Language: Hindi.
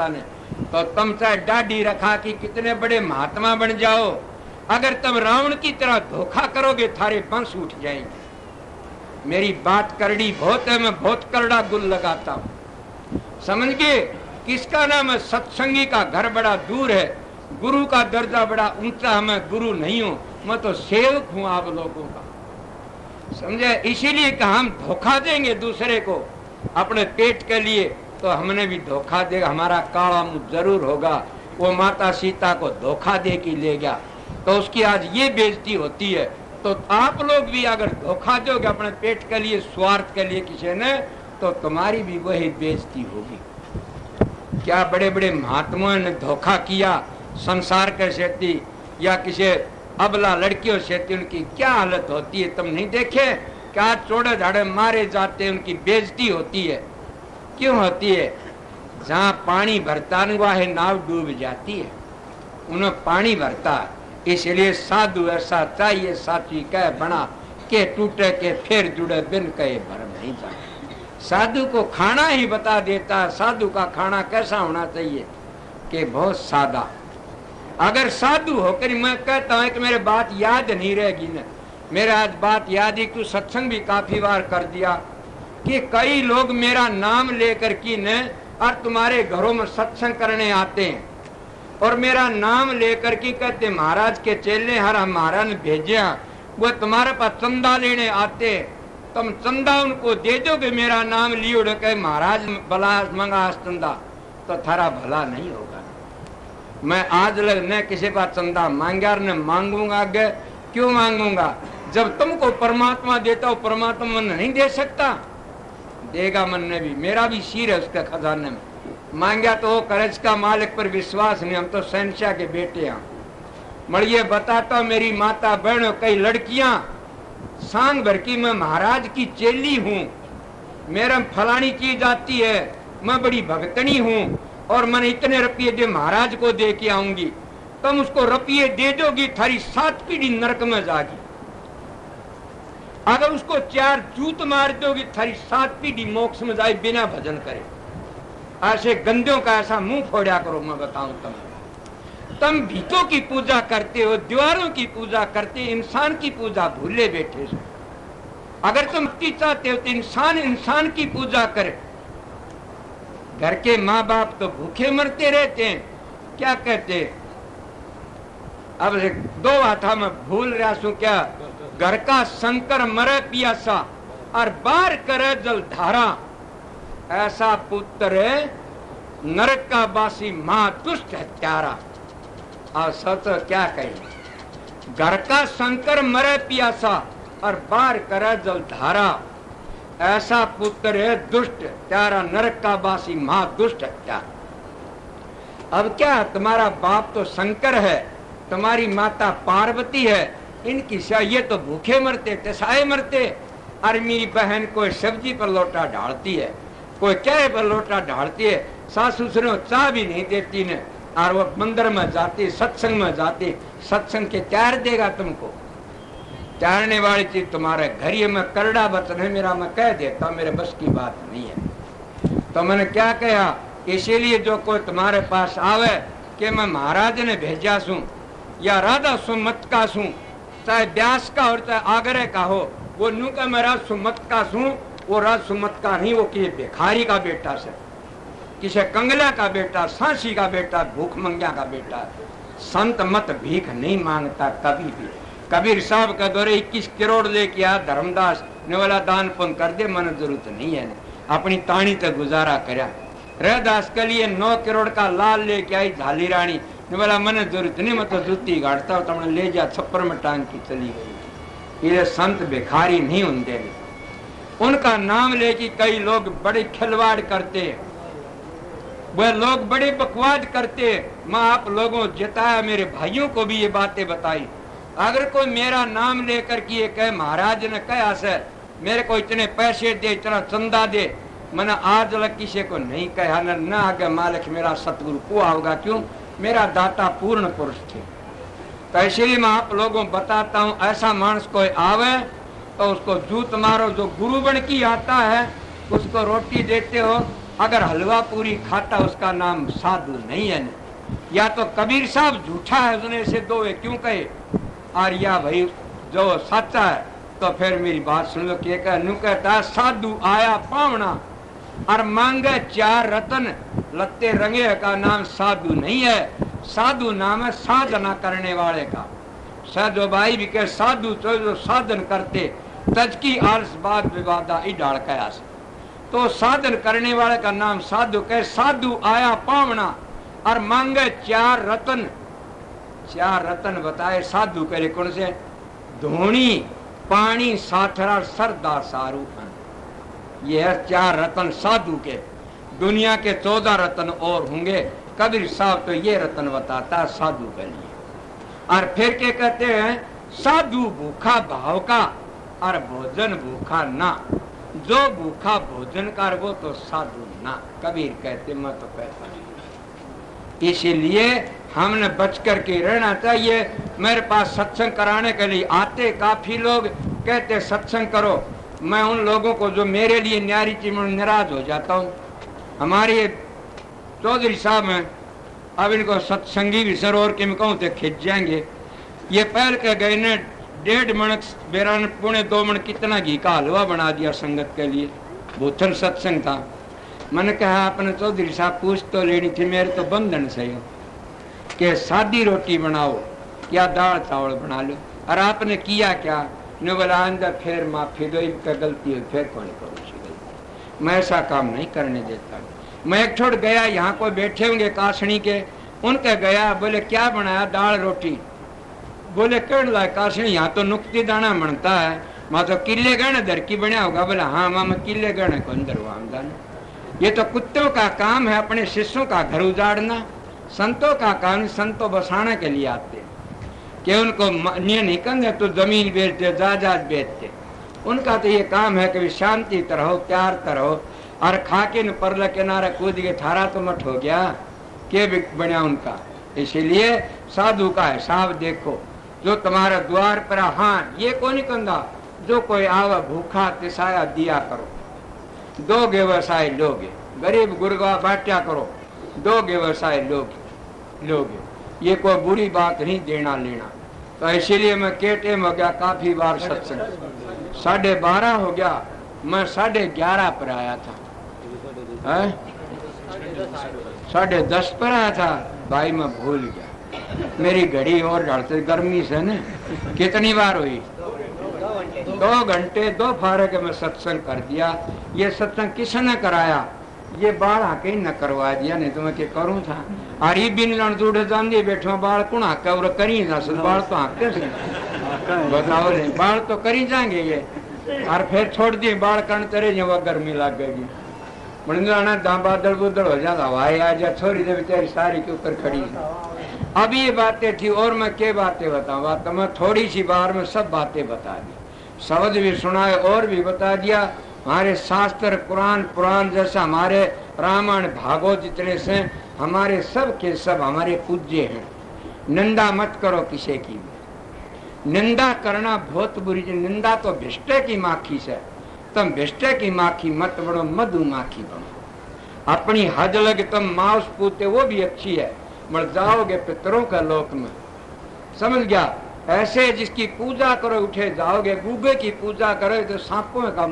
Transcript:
ने तो तुम चाहे दाढ़ी रखा कि कितने बड़े महात्मा बन जाओ, अगर तुम रावण की तरह धोखा करोगे थारे बंश उठ जाएंगे। मेरी बात करड़ी बहुत है, मैं बहुत करड़ा गुल लगाता हूँ, समझ गए। किसका नाम है? सत्संगी का घर बड़ा दूर है, गुरु का दर्जा बड़ा ऊंचा। मैं गुरु नहीं हूँ, मैं तो सेवक हूँ आप लोगों का, समझे। इसीलिए कि हम धोखा देंगे दूसरे को अपने पेट के लिए, तो हमने भी धोखा देगा, हमारा काला मुंह जरूर होगा। वो माता सीता को धोखा दे के ले गया, तो उसकी आज ये बेइज्जती होती है। तो आप लोग भी अगर धोखा दोगे अपने पेट के लिए, स्वार्थ के लिए किसी ने, तो तुम्हारी भी वही बेइज्जती होगी। क्या बड़े बड़े महात्माओं ने धोखा किया संसार के सेती या किसी अबला लड़कियों से, उनकी क्या हालत होती है तुम नहीं देखे? क्या चोड़े झाड़े मारे जाते, उनकी बेइज्जती होती है। क्यों होती है? जहाँ पानी भरता नहीं वहाँ नाव डूब जाती है, उन्हें पानी भरता। इसलिए साधु ऐसा चाहिए, साथी कह बना के टूटे के फिर जुड़े, बिन कहे भर नहीं जाए। साधु को खाना ही बता देता, साधु का खाना कैसा होना चाहिए कि बहुत सादा। अगर साधु होकर मैं कहता हूँ कि मेरे बात याद नहीं रहेगी न, मेरे आज बात याद ही, तू सत्संग भी काफी बार कर दिया कि कई लोग मेरा नाम लेकर की न और तुम्हारे घरों में सत्संग करने आते हैं और मेरा नाम लेकर की कहते महाराज के चेले हर महाराज ने भेजे, वो तुम्हारे पास चंदा लेने आते, तुम चंदा उनको दे दोगे मेरा नाम लियो कहे महाराज भला मंगा चंदा, तो थारा भला नहीं होगा। मैं आज लग न किसी पास चंदा मांगा न मांगूंगा आगे। क्यों मांगूंगा? जब तुमको परमात्मा देता हो, परमात्मा मन नहीं दे सकता? देगा मन ने भी, मेरा भी सिर है उसके खजाने में। मांगा तो वो करज का मालिक पर विश्वास नहीं, हम तो शहंशाह के बेटे हैं। मड़िए बताता मेरी माता बहनों, कई लड़कियां सांग भर की मैं महाराज की चेली हूँ, मेरा फलानी चीज आती है, मैं बड़ी भगतनी हूँ और मैंने इतने रुपये दे महाराज को दे के आऊंगी। तुम उसको रुपये दे दोगी, थारी 7 पीढ़ी नरक में जागी। अगर उसको 4 जूत मार दोगी, थारी 7 पीढ़ी मोक्ष में जाए बिना भजन करे। ऐसे गंदों का ऐसा मुंह फोड़ा करो। मैं बताऊं तुम भीतों की पूजा करते हो, दीवारों की पूजा करते, इंसान की पूजा भूले बैठे हो। अगर तुम मुक्ति चाहते हो तो इंसान की पूजा करे। घर के माँ बाप तो भूखे मरते रहते हैं, क्या कहते? अब 2 हाथा में भूल रहा सू क्या? घर का शंकर मरे पियासा और बार करे जल धारा, ऐसा पुत्र नरक का बासी मां दुष्ट हत्यारा। और सच क्या कहे? घर का शंकर मरे पियासा और बार करे जल धारा, ऐसा पुत्र है दुष्ट त्यारा, नरक का बासी मां दुष्ट हत्यारा। अब क्या, तुम्हारा बाप तो शंकर है, तुम्हारी माता पार्वती है, इनकी ये तो भूखे मरते, तसाए मरते। और मेरी बहन कोई सब्जी पर लोटा ढालती है, कोई चाय पर लोटा ढालती है, सासू ससुर चाय भी नहीं देती ने, और वो मंदिर में जाती, सत्संग में जाती, सत्संग के त्यार देगा तुमको? त्यारने वाली चीज तुम्हारे घर ही में करड़ा वचन है मेरा, मैं कह देता, मेरे बस की बात नहीं है। तो मैंने क्या कहा? इसीलिए जो कोई तुम्हारे पास आवे कि मैं महाराज ने भेजा सू या राधा सुमत का सू, चाहे व्यास का और चाहे आगरे का हो, वो नू का मैं राज सुमत का सू, वो राज सुमत का नहीं, वो किसी भिखारी का बेटा से, किसी कंगला का बेटा, सांसी का बेटा, भूख मंगिया का बेटा। संत मत भीख नहीं मांगता कभी भी। कबीर साहब का दौरे 21 करोड़ लेके आ, धर्मदास ने वाला दान पुण्य कर दे, मन जरूरत नहीं है, अपनी तानी तक गुजारा करया। रहदास के लिए 9 करोड़ का लाल लेके आई झाली रानी ने वाला मन जरूरत नहीं, मैं तो जूती गाड़ता हूँ, तुमने ले जा छप्पर में टांग की चली गई। ये संत भिखारी नहीं होंगे। उनका नाम लेके कई लोग बड़े खिलवाड़ करते, वह लोग बड़े बकवाद करते। मैं आप लोगों जिताया, मेरे भाइयों को भी ये बातें बताई। अगर कोई मेरा नाम लेकर के कहे महाराज ने कहा से मेरे को इतने पैसे दे, इतना चंदा दे, मैंने आज तक किसी को नहीं कहा, न आगे मालिक मेरा सतगुरु को होगा। क्यों? मेरा दाता पूर्ण पुरुष थे। तो इसलिए मैं आप लोगों को बताता हूँ, ऐसा मानस कोई आवे तो उसको जूत मारो। जो गुरु बन की आता है उसको रोटी देते हो, अगर हलवा पूरी खाता उसका नाम साधु नहीं है न। या तो कबीर साहब झूठा है उसने से दो वे क्यों कहे, और या भाई जो सच्चा है तो फिर मेरी बात सुन लो। के कहता साधु आया पावना और मांगे 4 रतन, लत्ते रंगे का नाम साधु नहीं है। साधु नाम है साधना करने वाले का। साधु भाई भी कह साधु तो जो साधन करते तजकी आलस बात विवादा ई डाल कया। तो साधन करने वाले का नाम साधु कह। साधु आया पावना और मांगे 4 रतन। 4 रतन बताए साधु करे कौन से, धोनी पानी साथरा सरदार सारू खान। ये है 4 रतन साधु के। दुनिया के 14 रतन और होंगे, कबीर साहब तो ये रतन बताता साधु के लिए। और फिर क्या कहते हैं, साधु भूखा भाव का और भोजन भूखा ना। जो भूखा भोजन कर वो तो साधु ना। कबीर कहते मैं तो कहता नहीं। इसीलिए हमने बच कर के रहना चाहिए। मेरे पास सत्संग कराने के लिए आते काफी लोग, कहते सत्संग करो। मैं उन लोगों को जो मेरे लिए न्यारी चीज नाराज हो जाता हूँ। हमारे चौधरी साहब हैं, अब इनको सत्संगी भी सरोवर के मैं कहूँ तो खिंच जाएंगे। ये पहल के गए ने 1.5 मण बेरान 1.25 मण कितना घी का हलवा बना दिया संगत के लिए। भूथन सत्संग था। मैंने कहा अपने चौधरी साहब पूछ तो लेनी थी, मेरे तो बंधन से हो कि सादी रोटी बनाओ या दाल चावल बना लो, और आपने किया क्या ने बोला अंदर फिर माफी दो, इनका गलती है फिर कौन करो गलती। मैं ऐसा काम नहीं करने देता। मैं एक छोड़ गया, यहाँ कोई बैठे होंगे काशनी के, उनके गया, बोले क्या बनाया, दाल रोटी। बोले कण ला काशनी, यहाँ तो नुक्ती दाना बनता है, माँ तो किले गण दर की बना होगा। बोला हाँ माँ मैं किले गण को अंदर आमदान। ये तो कुत्तों का काम है अपने शिष्यों का घर उजाड़ना। संतों का काम संतों बसाने के लिए आते हैं कि उनको नियम नहीं करते तो जमीन बेचते जायदाद बेचते। उनका तो ये काम है कि शांति तरह प्यार तरह और खाके न परला किनारा कूद के थारा तो मठ हो गया के बना उनका। इसीलिए साधु का हिसाब देखो। जो तुम्हारा द्वार पर, हाँ ये को नहीं कहता जो कोई आवा भूखा तिसाया दिया करो, दोगे व्यवसाय लोगे, गरीब गुरगा बांटा करो, दोगे व्यवसाय लोगे। ये कोई बुरी बात नहीं देना लेना। तो इसीलिए मैं के टाइम हो गया काफी बार सत्संग, 12:30 हो गया, मैं 11:30 पर आया था, 10:30 पर आया था भाई, मैं भूल गया। मेरी घड़ी और ढलते गर्मी से न कितनी बार हुई, 2 घंटे 2 फारे के मैं सत्संग कर दिया। ये सत्संग किसने कराया, ये बाल आके न करवा दिया, नहीं तो मैं क्या करूं था। और ये बिन लड़ दूढ़ जान बैठो बाल कुण हाका और करी जा, बाल तो हाके से बताओ रे, बाल तो करी जाएंगे ये। और फिर छोड़ दिए बाल कण चले जो गर्मी लग गई। मंडलाना बादल बुदल हो जाता, हवाई आ जा, छोरी दे बेचारी सारी के ऊपर खड़ी। अब ये बातें थी और मैं क्या बातें बताऊँ, बात मैं थोड़ी सी बार में सब बातें बता दी, शब्द भी सुनाए और भी बता दिया। हमारे शास्त्र कुरान पुराण जैसा हमारे रामायण भागवत जितने से हमारे सब के सब हमारे पूज्य हैं। निंदा मत करो किसी की, निंदा करना बहुत बुरी। निंदा तो भिष्टे की माखी से, तुम भिष्टे की माखी मत बनो, मधु माखी बनो। अपनी हद लगे तुम मांस पूते वो भी अच्छी है, मर जाओगे पितरों का लोक में, समझ गया। ऐसे जिसकी पूजा करो उठे जाओगे, गूगे की पूजा करो तो सांपों का